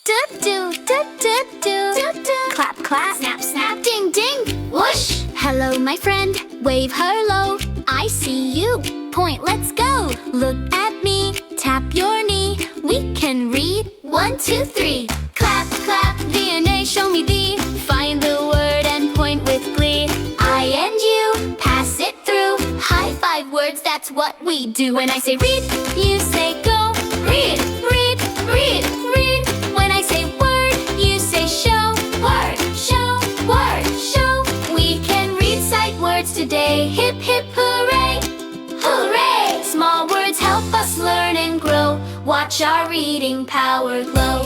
Do do do do do do do. Clap clap. Snap snap. Ding ding. Whoosh. Hello my friend. Wave hello. I see you. Point. Let's go. Look at me. Tap your knee. We can read. 1 2 3. Clap clap. V&A. Show me the. Find the word and point with glee. I and you. Pass it through. High five words. That's what we do. When I say read, you say go. Read read read read. When I say word, you say show. Word show. Word show. We can read sight words today. Hip hip hooray. Hooray! Small words help us learn and grow. Watch our reading power glow.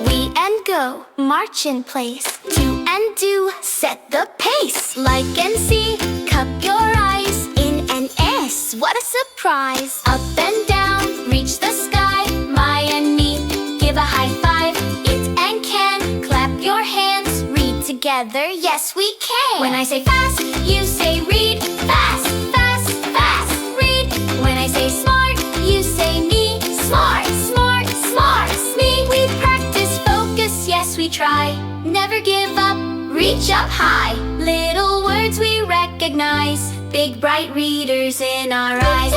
We and go, march in place. Do and do, set the pace. Like and see, cup your eyes. In and S, what a surprise. Up and down, reach the sky. My and me, give a high five. It and can, clap your hands. Read together, yes we can. When I say fast, you say read. Fast, fast, fast, read. When I say smart, you say me. Smart, smart, smart, me. We practice, focus, yes we try. Never give up, reach up high. Little words we recognize. Big bright readers in our eyes.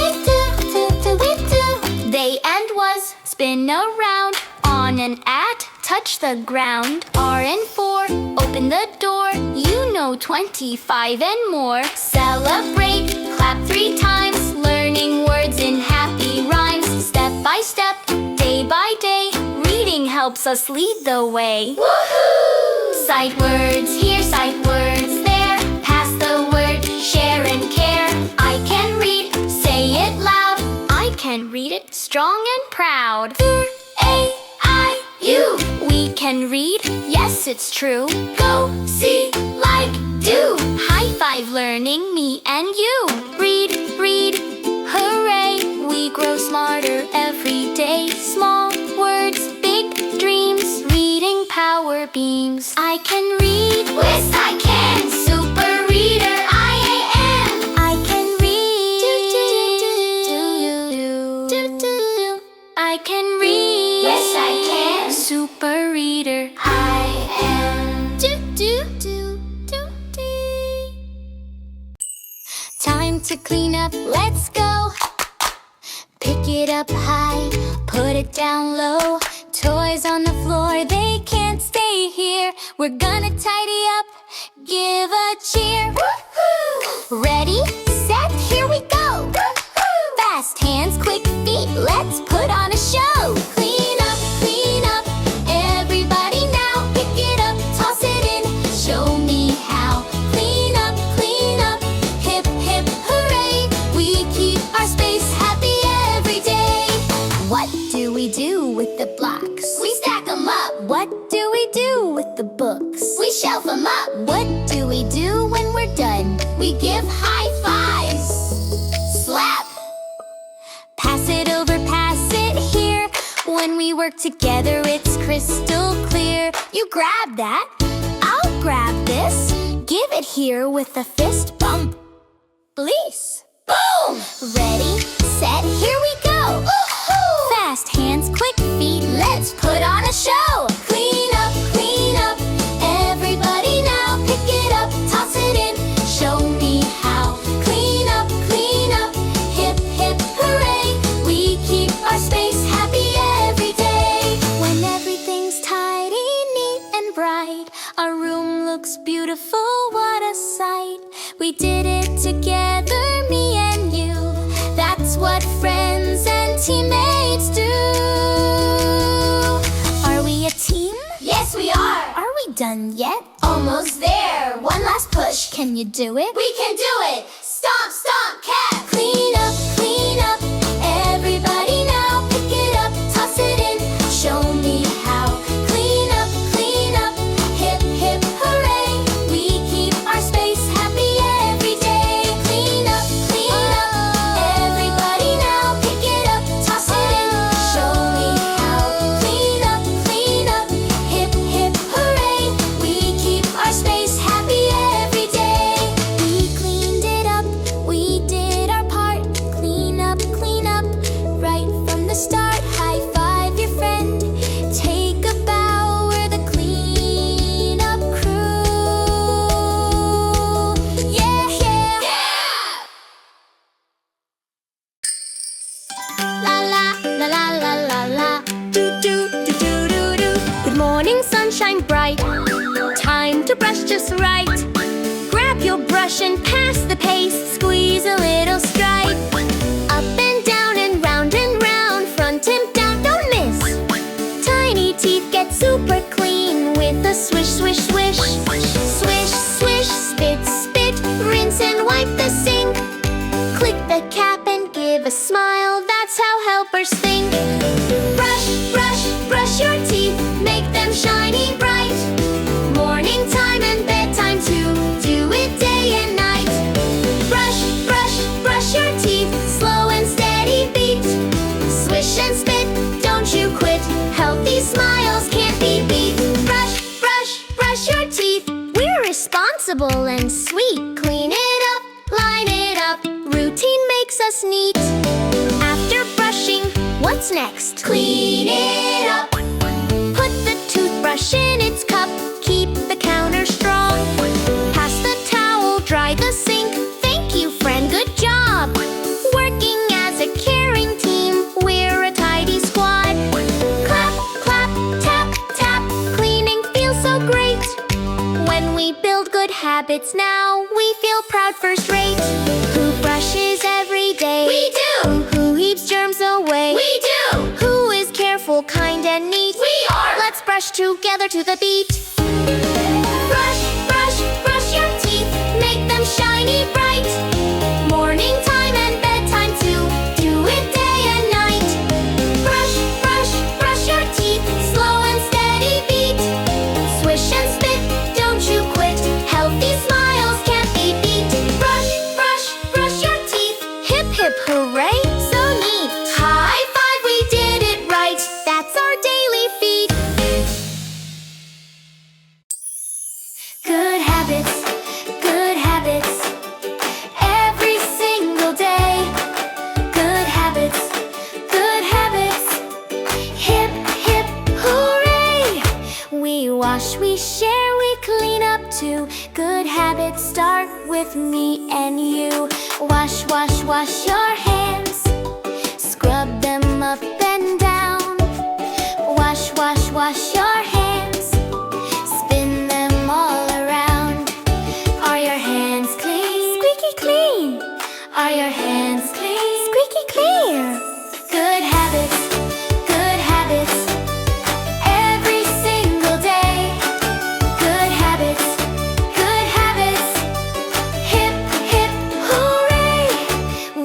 They and was, spin around. On and at, touch the ground. R and 4, open the door. You know 25 and more. Celebrate, clap 3 times. Learning words in happy rhymes. Step by step, day by day. Reading helps us lead the way. Woohoo! Sight words here, sight words there. Pass the word, share and care. I can read, say it loud. I can read it strong and proud. A-I-U. We can read, yes it's true. Go, see, like, do. High five learning, me and you. Read, read, hooray. We grow smarter every day. Small words, big dreams. Reading power beams. I can read, whiz I can. Super reader, I-A-M. I can read, do-do-do-do-do-do. I can read, yes I can. Super reader, I am. Do-do-do-do-do. Time to clean up, let's go. Pick it up high, put it down low. Toys on the floor, they can't stay here. We're gonna tidy up, give a cheer. Woohoo! Ready, set, here we go. Woohoo! Fast hands, quick feet, let's put on a show. Clean up, everybody now. Pick it up, toss it in, show me how. Clean up, hip hip hooray. We keep our space happy every day. What do we do with the blocks? We stack them up. What do we do with the books? We shelf them up. What do we do when we're done? We give high fives. Slap. Pass it over, pass it here. When we work together, it's crystal clear. You grab that, I'll grab this. Give it here with a fist bump. Please. Boom! Ready, set, here we go. Woohoo! Fast hands, quick feet, let's put on a show. Clean up, everybody now. Pick it up, toss it in, show me how. Clean up, hip hip hooray. We keep our space happy every day. When everything's tidy, neat and bright, our room looks beautiful, what a sight. We did it together, me and you. That's what friends and teammates do. Are we a team? Yes, we are. Are we done yet? Almost there. One last push. Can you do it? We can do it. Stomp, stomp, cat. Clean up, everybody now. Pick it up, toss it in, show me how. Clean up, hip hip hooray. We keep our space happy every day. Clean up, everybody now. Pick it up, toss it in, show me how. Clean up, hip hip hooray. We keep our space happy every day. We cleaned it up, we did shine bright. Time to brush just right. Grab your brush and pass the paste. Squeeze a little stripe. Up and round, front and down, don't miss. Tiny teeth get super clean with a swish, swish, swish. Swish, swish, spit, spit, rinse and wipe the sink. Click the cap and give a smile, that's how helpers think. Brush, brush, brush your teeth, make them shiny bright. Morning time and bedtime too, do it day and night. Brush, brush, brush your teeth, slow and steady beat. Swish and spit, don't you quit, healthy smiles can't be beat. Brush, brush, brush your teeth, we're responsible and sweet. Clean it up, line it up, routine makes us neat. After brushing, what's next? Clean it up. Put the toothbrush in its cup, keep the counter strong. Pass the towel, dry the sink, thank you friend, good job. Working as a caring team, we're a tidy squad. Clap, clap, tap, tap, cleaning feels so great. When we build good habits now, we feel proud first rate. Who brushes every day? We do! Who keeps germs away? We do! Who is careful, kind and neat? We are! Let's brush together to the beat. Brush, brush, brush your teeth, make them shiny bright. Morning time and bedtime too, do it day and night. Brush, brush, brush your teeth, slow and steady beat. Swish and spit, don't you quit, healthy smiles can't be beat. Brush, brush, brush your teeth, hip hip hooray, so neat. High five, we did it right, that's our daily feat. Good habits, every single day. Good habits, hip hip hooray. We wash, we share, we clean up too. Good habits start with me and you. Wash, wash, wash your hands, scrub them up and down. Wash, wash, wash your hands, spin them all around. Are your hands clean? Squeaky clean. Are your hands clean? Squeaky clear. Good habits, every single day. Good habits, hip hip hooray.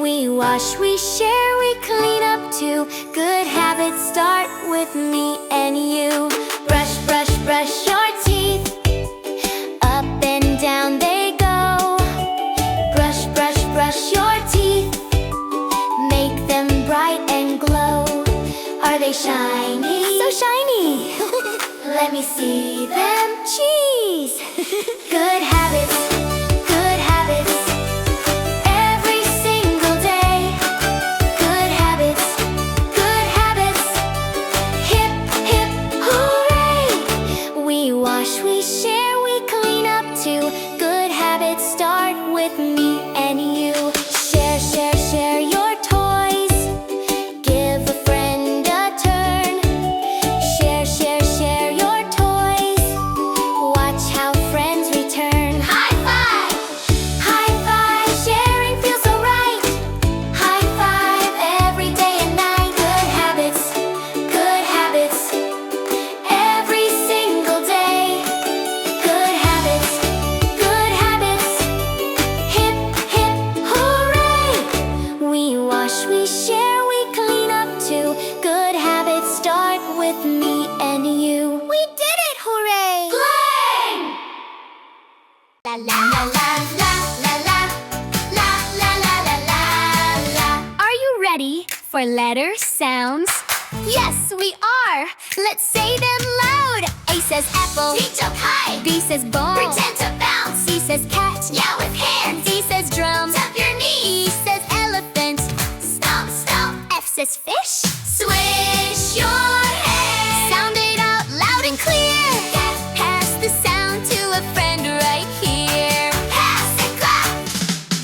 We wash, we share, we clean up too. Good habits start with me and you. Brush, brush, brush your teeth, up and down they go. Brush, brush, brush your teeth, make them bright and glow. Are they shiny? So shiny! Let me see them. Cheese! Good habits, every single day. Good habits, hip hip hooray. We wash, we share, we clean up too. Good habits start with me and you. Share, share, share your toys, give a friend a turn. Share, share, share your toys, watch how friends return. High five, sharing feels so right. High five every day and night. Good habits, every single day. Good habits, hip hip hooray. We wash, we share, we clean up too. Good habits start with me and you. We did it, hooray! Play! La la la la la la la la la la la la. Are you ready for letter sounds? Yes, we are. Let's say them loud. A says apple, T jump high. B says ball, pretend to bounce. C says cat, yeah with hands. D says drum, tap your knee. E says elephant, stomp stomp. F says fish, swish your head. Sound it out loud and clear. Pass the sound to a friend right here. Pass and clap.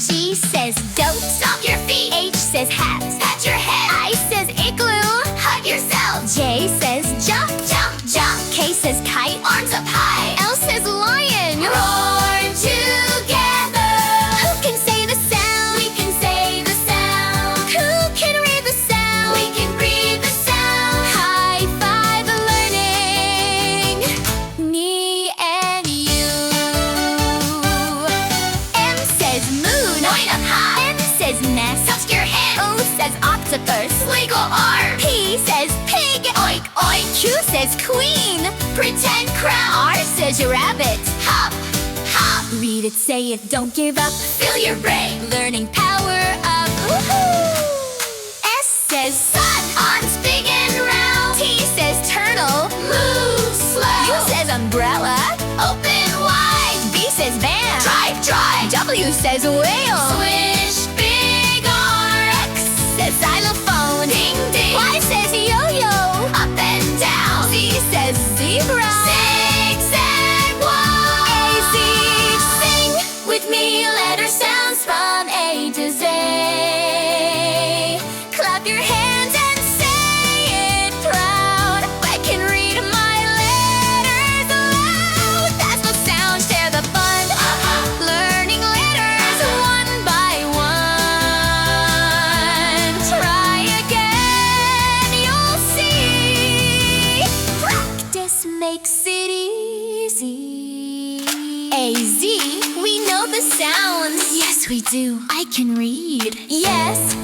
G says dope, stomp your feet. H says hat, pat your head. I says igloo, hug yourself. J says jump, jump, jump. K says kite, arm says queen. Pretend crown. R says rabbit. Hop, hop. Read it, say it, don't give up. Fill your brain. Learning power up. Woohoo! S says sun. Arms big and round. T says turtle. Move slow. U says umbrella. Open wide. B says van. Drive, drive. W says whale. Swish, big R. X says xylophone. Ding, ding. Y says yo-yo. Up and down. Z says zebra. Zigzag, Y. A, Z, sing with me. Letter sounds from A to Z. Clap your hands and say it proud. I can read my letters aloud. That's what sounds share the fun. Learning letters one by one. Try again, you'll see. Practice makes it easy. A, Z, we know the sounds. Yes, we do. I can read. Yes,